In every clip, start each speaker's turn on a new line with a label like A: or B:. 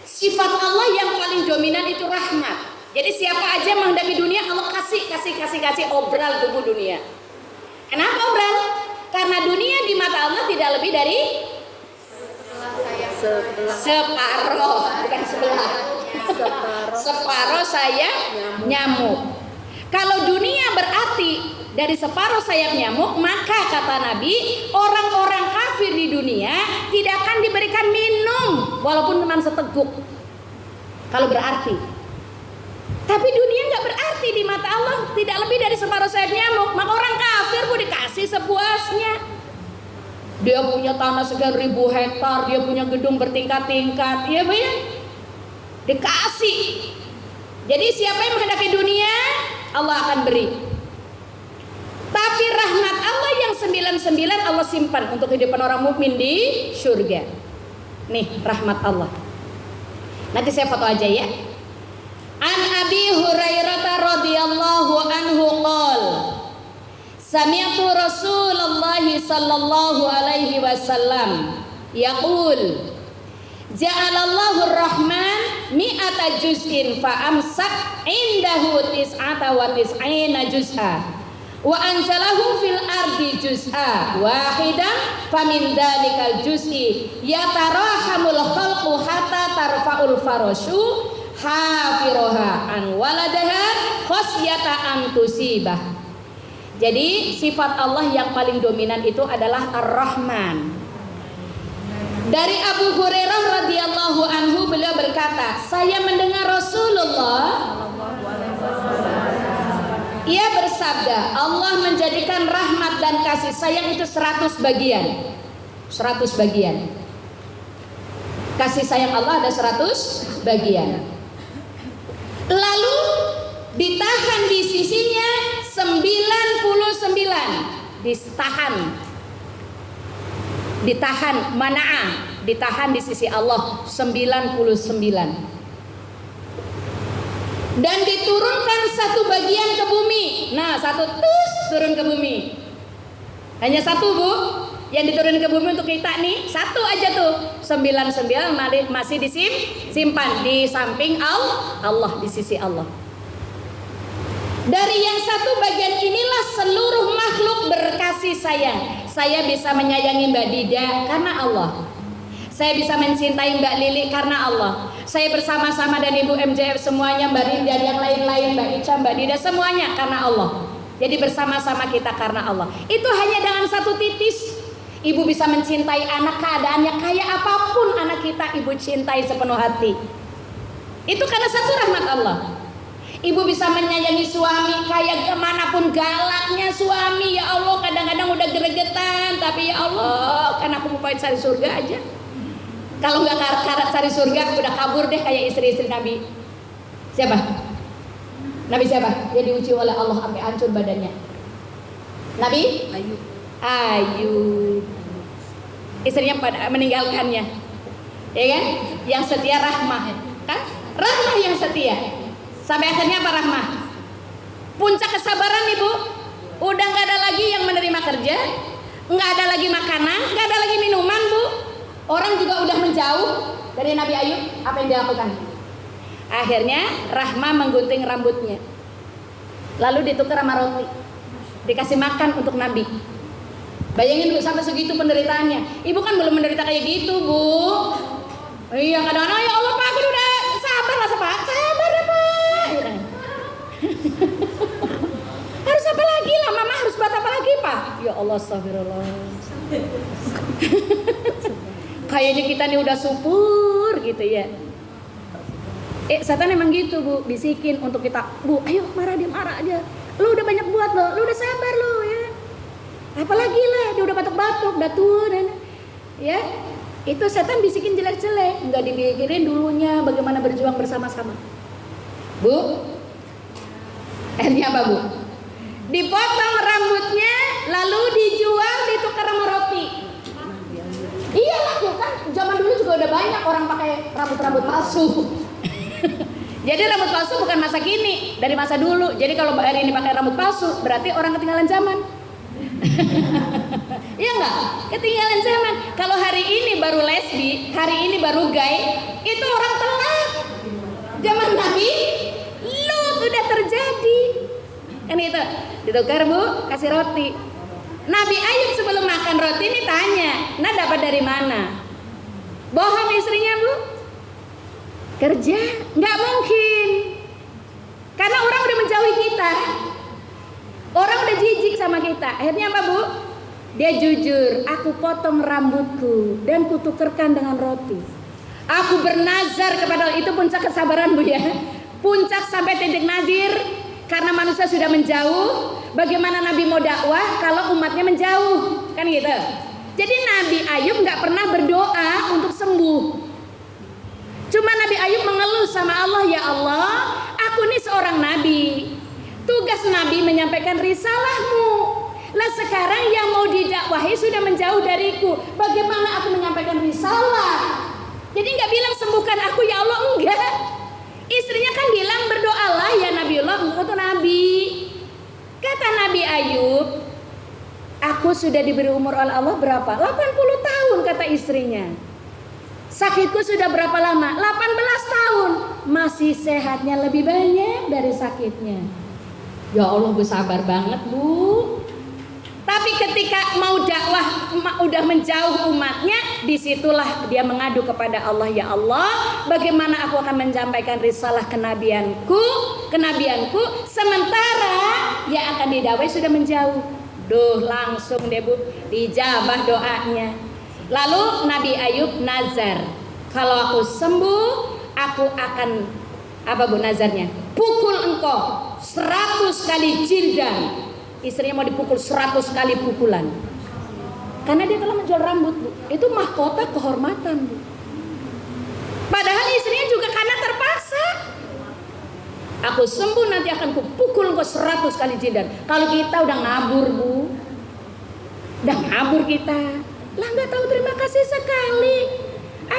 A: Sifat Allah yang paling dominan itu rahmat. Jadi siapa aja menghadapi dunia, Allah kasih obral tubuh dunia. Kenapa obral? Karena dunia di mata Allah tidak lebih dari separoh, bukan sebelah. Separoh sayap nyamuk. Kalau dunia berarti dari separuh sayap nyamuk, maka kata Nabi, orang-orang kafir di dunia tidak akan diberikan minum walaupun cuma seteguk. Kalau berarti. Tapi dunia nggak berarti di mata Allah, tidak lebih dari separuh sayap nyamuk. Maka orang kafir pun dikasih sepuasnya. Dia punya tanah sekian ribu hektar, dia punya gedung bertingkat-tingkat, ya Bu ya? Dikasih. Jadi siapa yang menghadapi dunia, Allah akan beri. Tapi rahmat Allah yang 99 Allah simpan untuk kehidupan orang mukmin di surga. Nih rahmat Allah. Nanti saya foto aja ya. An Abi Hurairah radhiyallahu anhu qol sami'tu Rasulullah sallallahu alaihi wasallam yaqul ja'alallahu ar-rahman mi'ata juz'in fa amsak indahu tis'ata wa tis'ina juz'a wa anzalahu fil ardi juz'a wahidan famin dhalikal juz'i yatarahamul khalqu hatta tarfa'ul farashu hafiroha an waladaha khosyata an tusibah. Jadi sifat Allah yang paling dominan itu adalah Ar-Rahman. Dari Abu Hurairah radhiyallahu anhu beliau berkata, saya mendengar Rasulullah ia bersabda, Allah menjadikan rahmat dan kasih sayang itu 100 bagian. 100 bagian. Kasih sayang Allah ada 100 bagian. Lalu ditahan di sisinya 99. Ditahan mana'ah, ditahan di sisi Allah 99. Dan diturunkan satu bagian ke bumi. Nah, satu turun ke bumi. Hanya satu Bu yang diturunkan ke bumi untuk kita nih, satu aja tuh. 99 masih disimpan di samping Allah, di sisi Allah. Dari yang satu bagian inilah seluruh makhluk berkasih sayang. Saya bisa menyayangi Mbak Dida karena Allah. Saya bisa mencintai Mbak Lili karena Allah. Saya bersama-sama dan Ibu MJF semuanya, Mbak Rinda dan yang lain-lain, Mbak Ica, Mbak Dida, semuanya karena Allah. Jadi bersama-sama kita karena Allah. Itu hanya dengan satu titis. Ibu bisa mencintai anak keadaannya kayak apapun anak kita, ibu cintai sepenuh hati. Itu karena satu rahmat Allah. Ibu bisa menyayangi suami kayak kemanapun galaknya suami. Ya Allah, kadang-kadang udah gregetan, tapi ya Allah, kan aku mau pengen cari surga aja. Kalau nggak cari surga, udah kabur deh kayak istri-istri Nabi. Siapa? Nabi siapa? Dia diuji oleh Allah sampai hancur badannya. Nabi? Ayub. Istrinya meninggalkannya, ya kan? Yang setia Rahmah, kan? Rahmah yang setia. Sampai akhirnya apa Rahmah? Puncak kesabaran Ibu. Udah nggak ada lagi yang menerima kerja, nggak ada lagi makanan, nggak ada lagi minuman Bu. Orang juga udah menjauh dari Nabi Ayub. Apa yang dia lakukan? Akhirnya Rahmah menggunting rambutnya, lalu ditukar sama roti, dikasih makan untuk Nabi. Bayangin Bu, sampai segitu penderitaannya. Ibu kan belum menderita kayak gitu Bu. Iya, kadang-kadang ya Allah Pak, aku udah sabar lah Pak. Sabar ya Pak. Harus apa lagi lah, Mama harus buat apa lagi Pak? Ya Allah, astagfirullah. Kayaknya kita nih udah subur gitu ya. Setan emang gitu Bu, bisikin untuk kita, Bu, ayo marah aja. Lu udah banyak buat lo, lu udah sabar lo ya. Apalagi lah, dia udah batuk-batuk, udah tua dan ya. Itu setan bisikin jelek-jelek, nggak dipikirin dulunya bagaimana berjuang bersama-sama. Bu, akhirnya apa Bu? Dipotong rambutnya, lalu dijual, ditukar sama roti. Iya lah, kan zaman dulu juga udah banyak orang pakai rambut-rambut palsu. Jadi rambut palsu bukan masa kini, dari masa dulu. Jadi kalau hari ini pakai rambut palsu, berarti orang ketinggalan zaman. Iya enggak? Ketinggalan zaman. Kalau hari ini baru lesbi, hari ini baru gay, itu orang telat. Zaman Nabi, lu udah terjadi. Kan itu, ditukar Bu, kasih roti. Nabi Ayub sebelum makan roti ini tanya, nah dapat dari mana? Bohong istrinya Bu? Kerja? Nggak mungkin. Karena orang udah menjauhi kita. Orang udah jijik sama kita. Akhirnya apa Bu? Dia jujur, aku potong rambutku dan kutukerkan dengan roti. Aku bernazar kepada Allah. Itu puncak kesabaran Bu ya. Puncak sampai titik nazir. Karena manusia sudah menjauh. Bagaimana Nabi mau dakwah kalau umatnya menjauh? Kan gitu. Jadi Nabi Ayub gak pernah berdoa untuk sembuh. Cuma Nabi Ayub mengeluh sama Allah, ya Allah, aku ini seorang Nabi. Tugas Nabi menyampaikan risalahmu. Lah sekarang yang mau didakwahi sudah menjauh dariku. Bagaimana aku menyampaikan risalah? Jadi nggak bilang sembuhkan aku ya Allah, enggak. Istrinya kan bilang berdoalah ya Nabiullah, engkau tuh Nabi. Kata Nabi Ayub, aku sudah diberi umur oleh Allah berapa? 80 tahun kata istrinya. Sakitku sudah berapa lama? 18 tahun. Masih sehatnya lebih banyak dari sakitnya. Ya Allah, Bu sabar banget Bu. Tapi ketika mau dakwah udah menjauh umatnya, disitulah dia mengadu kepada Allah, ya Allah, bagaimana aku akan menyampaikan risalah kenabianku, sementara yang akan didakwai sudah menjauh. Duh, langsung deh Bu, dijabah doanya. Lalu Nabi Ayub nazar, kalau aku sembuh, aku akan apa Bu nazarnya? Pukul engkau 100 kali jildan. Istrinya mau dipukul 100 kali pukulan. Karena dia telah menjual rambut Bu. Itu mahkota kehormatan Bu. Padahal istrinya juga karena terpaksa. Aku sembuh nanti akan kupukul engkau 100 kali jildan. Kalau kita udah ngabur Bu, udah ngabur kita, lah nggak tahu terima kasih sekali.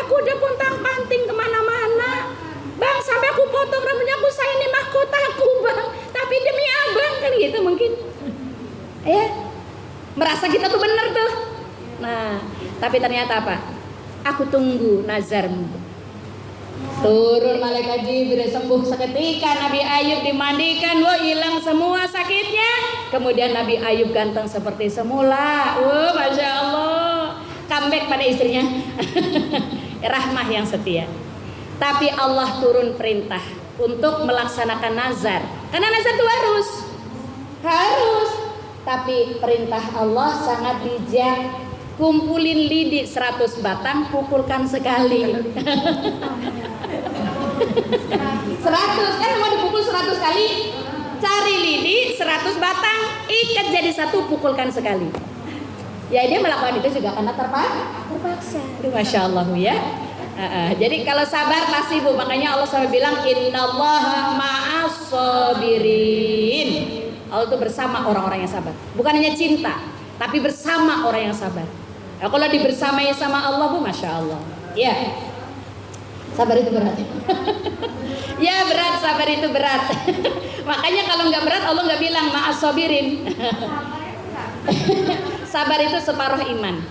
A: Aku udah pontang-panting kemana-mana, Bang, sampai aku potong rambutnya, aku saya ini mahkotaku Bang, tapi demi abang, kan gitu mungkin. Ya, merasa kita tuh bener tuh. Nah, tapi ternyata apa? Aku tunggu nazarmu. Turun malaikat Jibril, sembuh seketika. Nabi Ayub dimandikan, wah hilang semua sakitnya. Kemudian Nabi Ayub ganteng seperti semula. Wah, masya Allah. Comeback pada istrinya. Rahmah yang setia. Tapi Allah turun perintah untuk melaksanakan nazar. Karena nazar itu harus. Tapi perintah Allah sangat bijak. Kumpulin lidi 100 batang, pukulkan sekali. 100 kan mau dipukul 100 kali. Cari lidi 100 batang, ikat jadi satu, pukulkan sekali. Ya dia melakukan itu juga karena terpaksa. Aduh, masya Allah ya. Jadi kalau sabar pasti Bu. Makanya Allah selalu bilang innallaha ma'as sabirin. Allah itu bersama orang-orang yang sabar. Bukan hanya cinta, tapi bersama orang yang sabar. Nah, kalau dibersamai sama Allah Bu, masya Allah. Ya, sabar itu berat. Ya berat, sabar itu berat. Makanya kalau nggak berat Allah nggak bilang ma'as sabirin. Sabar itu separuh iman.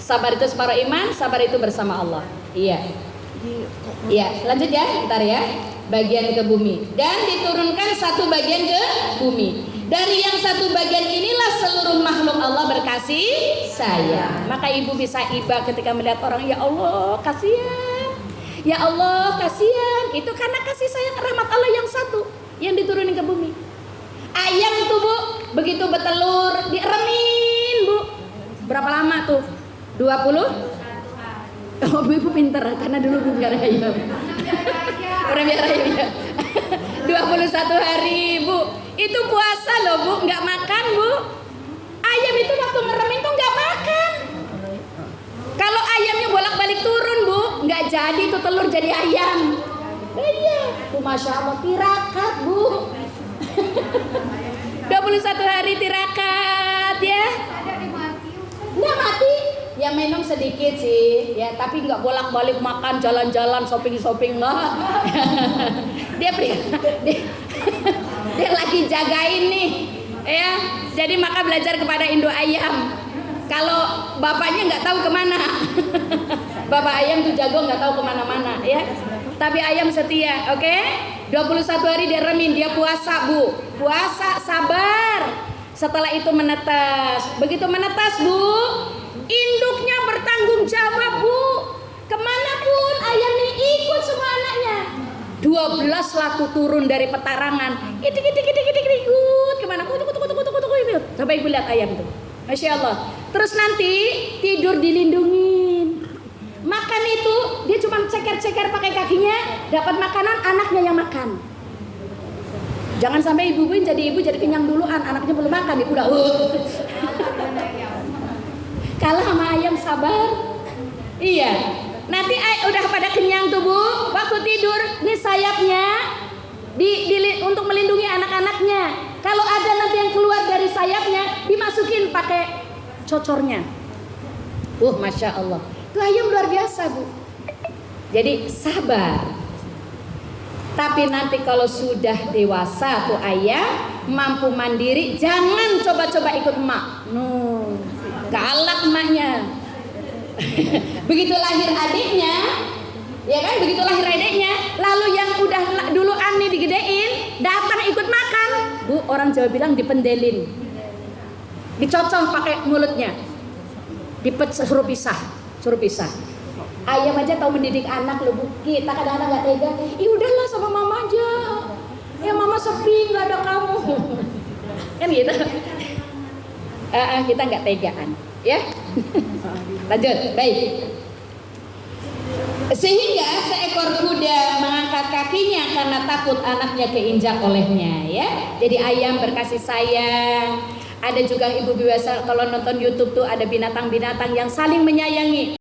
A: Sabar itu separuh iman, sabar itu bersama Allah. Iya. Iya, lanjut ya, bentar ya. Bagian ke bumi dan diturunkan satu bagian ke bumi. Dari yang satu bagian inilah seluruh makhluk Allah berkasih sayang. Maka ibu bisa iba ketika melihat orang, ya Allah kasihan, ya Allah kasihan. Itu karena kasih sayang rahmat Allah yang satu yang diturunin ke bumi. Ayam tuh Bu, begitu bertelur dieremin Bu. Berapa lama tuh? 20? Oh, ibu pinter karena dulu Bu biar ayam. Orang biar ayam ya. 21 hari Bu. Itu puasa loh Bu, nggak makan Bu. Ayam itu waktu ngeremin tuh nggak makan. Kalau ayamnya bolak-balik turun Bu, nggak jadi tuh telur jadi ayam. Iya, tuh masya Allah tirakat Bu. 21 hari tirakat ya. Nggak mati. Ya minum sedikit sih, ya tapi nggak bolak-balik makan jalan-jalan shopping lah. dia lagi jagain nih Ya, jadi maka belajar kepada induk ayam. Kalau bapaknya nggak tahu kemana, bapak ayam tuh jago nggak tahu kemana-mana ya. Tapi ayam setia, oke? 21 hari dia remin, dia puasa bu, puasa sabar. Setelah itu menetas, begitu menetas bu, induknya bertanggung jawab bu. Kemanapun ayam ini ikut semua anaknya. 12 laku turun dari petarangan, ikut kemana? Kutuk itu. Coba ibu lihat ayam tuh, masya Allah. Terus nanti tidur dilindungin. Makan itu dia cuma ceker-ceker pakai kakinya, dapat makanan anaknya yang makan. Jangan sampai ibu-ibu jadi kenyang duluan, anaknya belum makan, ibu udah kalah sama ayam sabar. Iya. Nanti udah pada kenyang tuh bu, waktu tidur ini sayapnya untuk melindungi anak-anaknya. Kalau ada nanti yang keluar dari sayapnya, dimasukin pakai cocornya. Masya Allah. Itu ayam luar biasa bu. Jadi sabar. Tapi nanti kalau sudah dewasa tuh ayam mampu mandiri, jangan coba-coba ikut emak. Galak emaknya. Begitu lahir adiknya, ya kan? Begitu lahir adiknya, lalu yang udah dulu Ani digedein, datang ikut makan. Bu, orang Jawa bilang dipendelin, dicocok pakai mulutnya, suruh pisah. Ayam aja tahu mendidik anak loh bu. Kita kadang-kadang nggak tega. Udahlah sama mama aja. Ya mama sepi, nggak ada kamu. Kan gitu. Kita nggak tegaan, ya. Lanjut, baik. Sehingga seekor kuda mengangkat kakinya karena takut anaknya keinjak olehnya, ya. Jadi ayam berkasih sayang. Ada juga ibu biasa kalau nonton YouTube tuh ada binatang-binatang yang saling menyayangi.